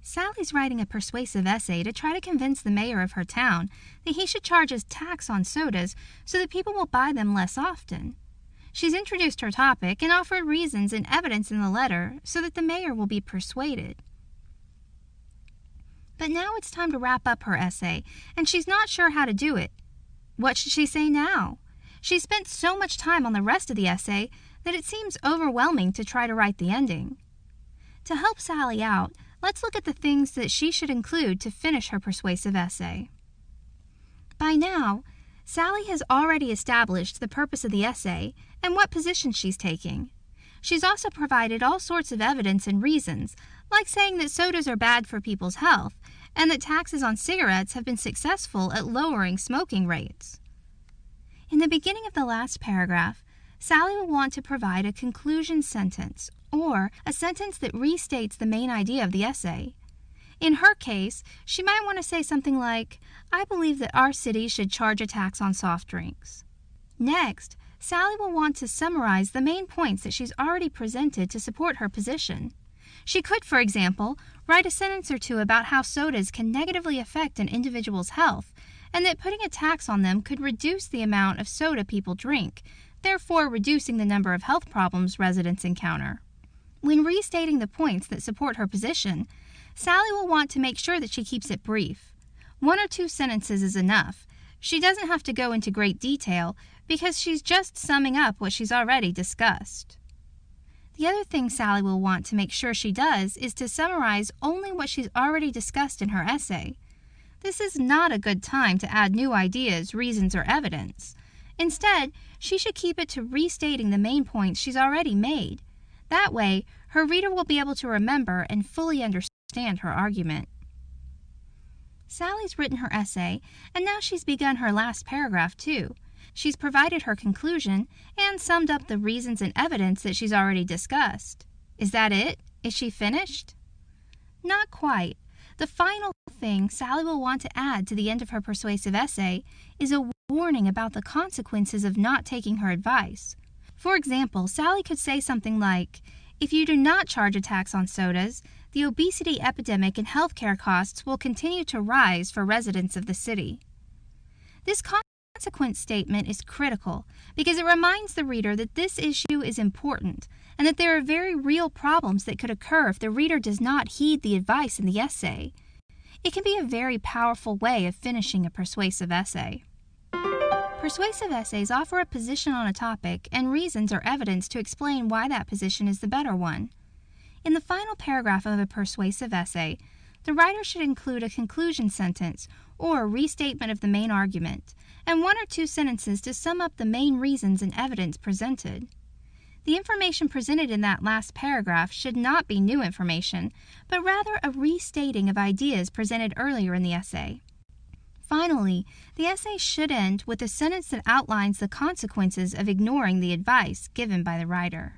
Sally's writing a persuasive essay to try to convince the mayor of her town that he should charge a tax on sodas so that people will buy them less often. She's introduced her topic and offered reasons and evidence in the letter so that the mayor will be persuaded. But now it's time to wrap up her essay, and she's not sure how to do it. What should she say now? She spent so much time on the rest of the essay that it seems overwhelming to try to write the ending. To help Sally out, let's look at the things that she should include to finish her persuasive essay. By now, Sally has already established the purpose of the essay and what position she's taking. She's also provided all sorts of evidence and reasons, like saying that sodas are bad for people's health and that taxes on cigarettes have been successful at lowering smoking rates. In the beginning of the last paragraph, Sally will want to provide a conclusion sentence, or a sentence that restates the main idea of the essay. In her case, she might want to say something like, "I believe that our city should charge a tax on soft drinks." Next, Sally will want to summarize the main points that she's already presented to support her position. She could, for example, write a sentence or two about how sodas can negatively affect an individual's health, and that putting a tax on them could reduce the amount of soda people drink, therefore reducing the number of health problems residents encounter. When restating the points that support her position, Sally will want to make sure that she keeps it brief. 1 or 2 sentences is enough. She doesn't have to go into great detail because she's just summing up what she's already discussed. The other thing Sally will want to make sure she does is to summarize only what she's already discussed in her essay. This is not a good time to add new ideas, reasons, or evidence. Instead, she should keep it to restating the main points she's already made. That way, her reader will be able to remember and fully understand her argument. Sally's written her essay, and now she's begun her last paragraph too. She's provided her conclusion and summed up the reasons and evidence that she's already discussed. Is that it? Is she finished? Not quite. The final thing Sally will want to add to the end of her persuasive essay is a warning about the consequences of not taking her advice. For example, Sally could say something like, "If you do not charge a tax on sodas, the obesity epidemic and healthcare costs will continue to rise for residents of the city." This consequence statement is critical because it reminds the reader that this issue is important and that there are very real problems that could occur if the reader does not heed the advice in the essay. It can be a very powerful way of finishing a persuasive essay. Persuasive essays offer a position on a topic and reasons or evidence to explain why that position is the better one. In the final paragraph of a persuasive essay, the writer should include a conclusion sentence or a restatement of the main argument, and 1 or 2 sentences to sum up the main reasons and evidence presented. The information presented in that last paragraph should not be new information, but rather a restating of ideas presented earlier in the essay. Finally, the essay should end with a sentence that outlines the consequences of ignoring the advice given by the writer.